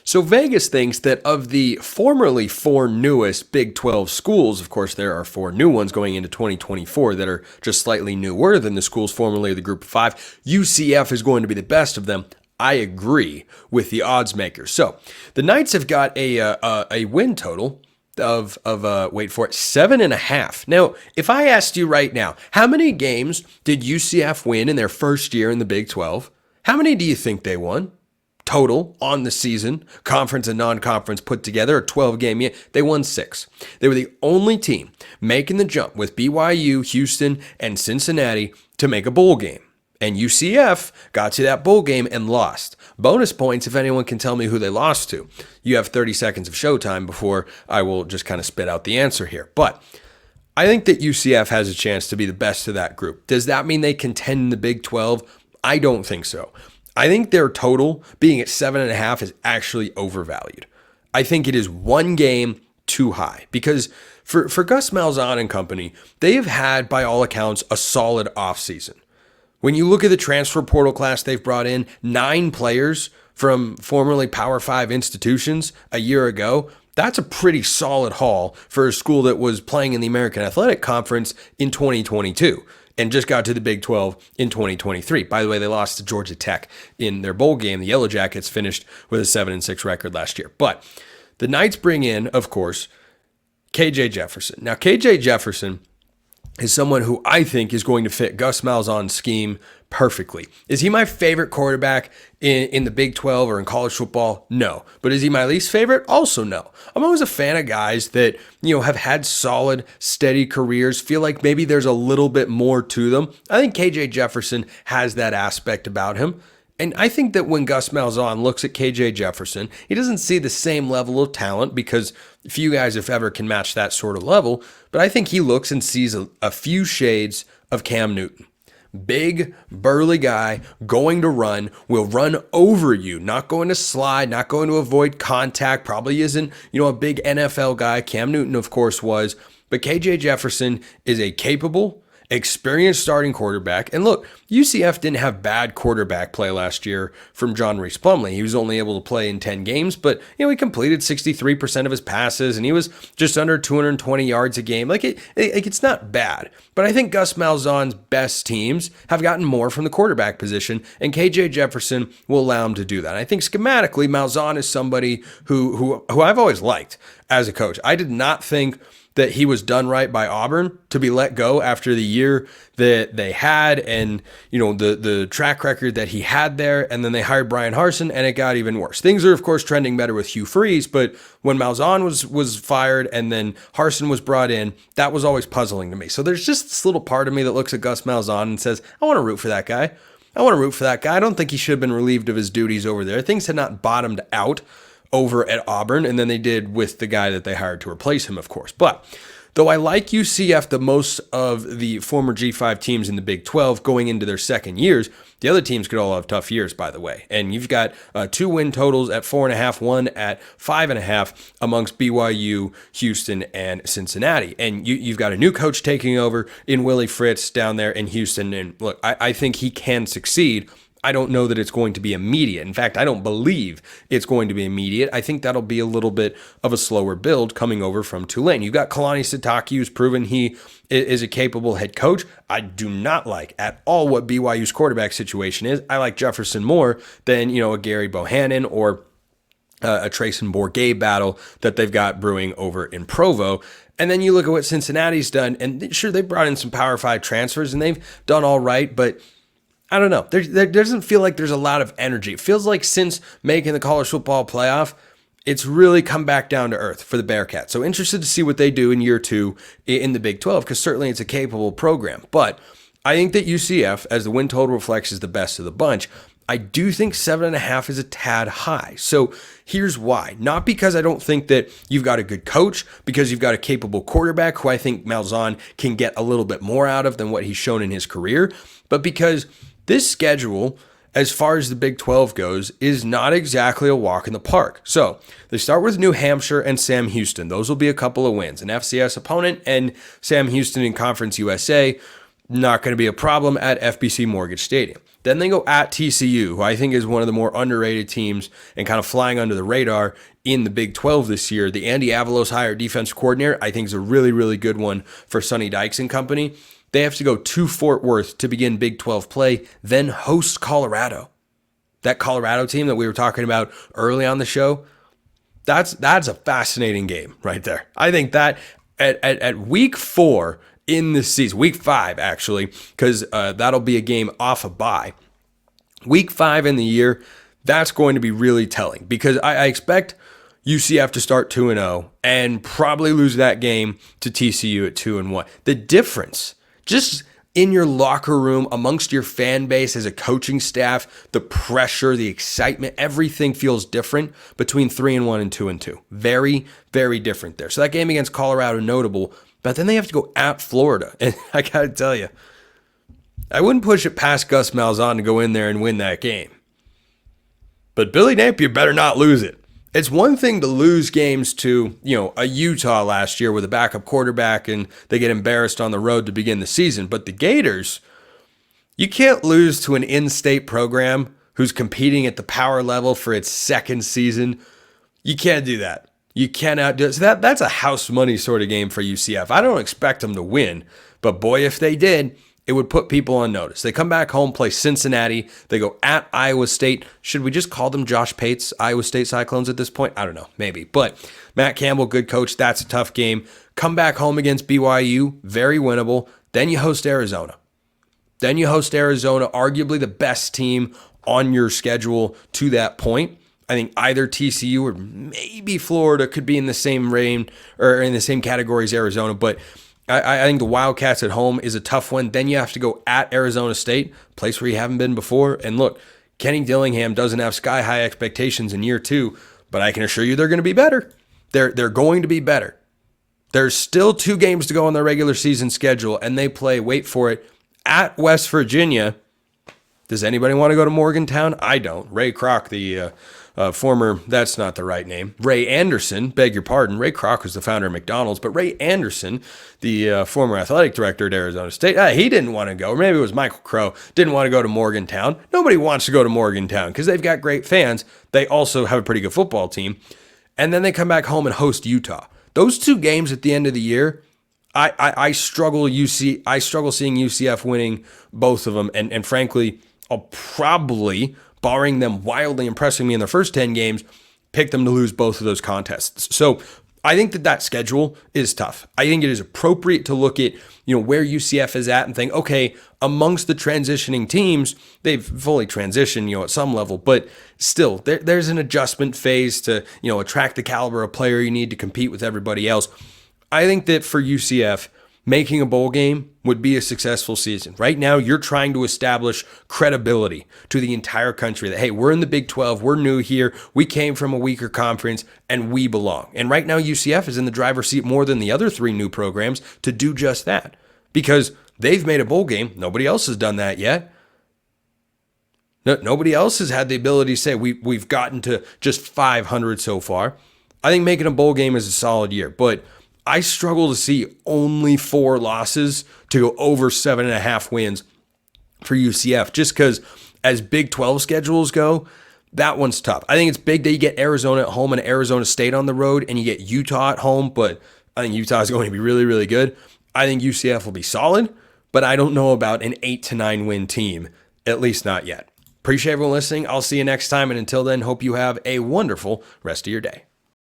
So Vegas thinks that of the formerly four newest Big 12 schools, of course, there are four new ones going into 2024 that are just slightly newer than the schools formerly of the Group of Five. UCF is going to be the best of them. I agree with the odds makers. So the Knights have got a win total of wait for it, 7.5. Now, if I asked you right now, how many games did UCF win in their first year in the Big 12? How many do you think they won? Total on the season, conference and non-conference put together, a 12-game year, they won 6. They were the only team making the jump with BYU, Houston, and Cincinnati to make a bowl game. And UCF got to that bowl game and lost. Bonus points if anyone can tell me who they lost to. You have 30 seconds of showtime before I will just kind of spit out the answer here. But I think that UCF has a chance to be the best of that group. Does that mean they contend in the Big 12? I don't think so. I think their total being at 7.5 is actually overvalued. I think it is one game too high because for Gus Malzahn and company, they have had, by all accounts, a solid offseason. When you look at the transfer portal class they've brought in, 9 players from formerly Power 5 institutions a year ago, that's a pretty solid haul for a school that was playing in the American Athletic Conference in 2022. And just got to the Big 12 in 2023. By the way, they lost to Georgia Tech in their bowl game. The Yellow Jackets finished with a 7-6 record last year. But the Knights bring in, of course, KJ Jefferson. Now, KJ Jefferson is someone who I think is going to fit Gus Malzahn's scheme perfectly. Is he my favorite quarterback in the Big 12 or in college football? No. But is he my least favorite? Also no. I'm always a fan of guys that, have had solid, steady careers, feel like maybe there's a little bit more to them. I think KJ Jefferson has that aspect about him. And I think that when Gus Malzahn looks at KJ Jefferson, he doesn't see the same level of talent because few guys, if ever, can match that sort of level. But I think he looks and sees a few shades of Cam Newton. Big, burly guy, going to run, will run over you, not going to slide, not going to avoid contact, probably isn't, a big NFL guy. Cam Newton, of course, was. But KJ Jefferson is a capable, experienced starting quarterback. And look, UCF didn't have bad quarterback play last year from John Reese Plumlee. He was only able to play in 10 games, but he completed 63% of his passes and he was just under 220 yards a game. It's not bad. But I think Gus Malzahn's best teams have gotten more from the quarterback position, and KJ Jefferson will allow him to do that. I think schematically, Malzahn is somebody who I've always liked as a coach. I did not think that he was done right by Auburn to be let go after the year that they had and, the track record that he had there. And then they hired Brian Harsin and it got even worse. Things are, of course, trending better with Hugh Freeze, but when Malzahn was fired and then Harsin was brought in, that was always puzzling to me. So there's just this little part of me that looks at Gus Malzahn and says, I want to root for that guy. I don't think he should have been relieved of his duties over there. Things had not bottomed out over at Auburn, and then they did with the guy that they hired to replace him, of course. But though I like UCF the most of the former G5 teams in the Big 12 going into their second years, the other teams could all have tough years, by the way. And you've got 2 win totals at 4.5, 1 at 5.5 amongst BYU, Houston, and Cincinnati. And you've got a new coach taking over in Willie Fritz down there in Houston. And look, I think he can succeed. I don't know that it's going to be immediate. In fact, I don't believe it's going to be immediate. I think that'll be a little bit of a slower build coming over from Tulane. You've got Kalani Sitake, who's proven he is a capable head coach. I do not like at all what BYU's quarterback situation is. I like Jefferson more than, a Gary Bohannon or a Trayson Bourget battle that they've got brewing over in Provo. And then you look at what Cincinnati's done, and sure, they brought in some Power 5 transfers, and they've done all right, but I don't know. There doesn't feel like there's a lot of energy. It feels like since making the college football playoff, it's really come back down to earth for the Bearcats. So interested to see what they do in year 2 in the Big 12, because certainly it's a capable program. But I think that UCF, as the win total reflects, is the best of the bunch. I do think 7.5 is a tad high. So here's why. Not because I don't think that you've got a good coach, because you've got a capable quarterback who I think Malzahn can get a little bit more out of than what he's shown in his career, but because this schedule, as far as the Big 12 goes, is not exactly a walk in the park. So they start with New Hampshire and Sam Houston. Those will be a couple of wins. An FCS opponent and Sam Houston in Conference USA. Not going to be a problem at FBC Mortgage Stadium. Then they go at TCU, who I think is one of the more underrated teams and kind of flying under the radar in the Big 12 this year. The Andy Avalos hired defensive coordinator, I think, is a really, really good one for Sonny Dykes and company. They have to go to Fort Worth to begin Big 12 play, then host Colorado. That Colorado team that we were talking about early on the show, that's a fascinating game right there. I think that at week 4 in this season, week 5 actually, because that'll be a game off a bye. Week 5 in the year, that's going to be really telling because I expect UCF to start 2-0 and probably lose that game to TCU at 2-1. The difference, just in your locker room, amongst your fan base as a coaching staff, the pressure, the excitement, everything feels different between 3-1 and 2-2. Very, very different there. So that game against Colorado, notable. But then they have to go at Florida. And I got to tell you, I wouldn't push it past Gus Malzahn to go in there and win that game. But Billy Napier better not lose it. It's one thing to lose games to, a Utah last year with a backup quarterback and they get embarrassed on the road to begin the season. But the Gators, you can't lose to an in-state program who's competing at the power level for its second season. You can't do that. You cannot do it. So that's a house money sort of game for UCF. I don't expect them to win, but boy, if they did, it would put people on notice. They come back home, play Cincinnati. They go at Iowa State. Should we just call them Josh Pate's Iowa State Cyclones at this point? I don't know, maybe. But Matt Campbell, good coach. That's a tough game. Come back home against BYU, very winnable. Then you host Arizona. Arguably the best team on your schedule to that point. I think either TCU or maybe Florida could be in the same range or in the same category as Arizona. But I think the Wildcats at home is a tough one. Then you have to go at Arizona State, a place where you haven't been before. And look, Kenny Dillingham doesn't have sky-high expectations in year 2, but I can assure you they're going to be better. They're going to be better. There's still 2 games to go on their regular season schedule, and they play, wait for it, at West Virginia. Does anybody want to go to Morgantown? I don't. Ray Kroc, the former, that's not the right name. Ray Anderson, beg your pardon. Ray Kroc was the founder of McDonald's, but Ray Anderson, the former athletic director at Arizona State, he didn't want to go. Or maybe it was Michael Crow, didn't want to go to Morgantown. Nobody wants to go to Morgantown because they've got great fans. They also have a pretty good football team. And then they come back home and host Utah. Those 2 games at the end of the year, I struggle seeing UCF winning both of them. And frankly, I'll probably, barring them wildly impressing me in their first 10 games, pick them to lose both of those contests. So I think that schedule is tough. I think it is appropriate to look at, where UCF is at and think, okay, amongst the transitioning teams, they've fully transitioned, at some level, but still there's an adjustment phase to, attract the caliber of player you need to compete with everybody else. I think that for UCF, making a bowl game would be a successful season. Right now, you're trying to establish credibility to the entire country that, hey, we're in the Big 12, we're new here, we came from a weaker conference, and we belong. And right now, UCF is in the driver's seat more than the other 3 new programs to do just that because they've made a bowl game. Nobody else has done that yet. Nobody else has had the ability to say we've gotten to just 500 so far. I think making a bowl game is a solid year, but I struggle to see only 4 losses to go over 7.5 wins for UCF just because as Big 12 schedules go, that one's tough. I think it's big that you get Arizona at home and Arizona State on the road and you get Utah at home, but I think Utah is going to be really, really good. I think UCF will be solid, but I don't know about an 8-9 win team, at least not yet. Appreciate everyone listening. I'll see you next time, and until then, hope you have a wonderful rest of your day.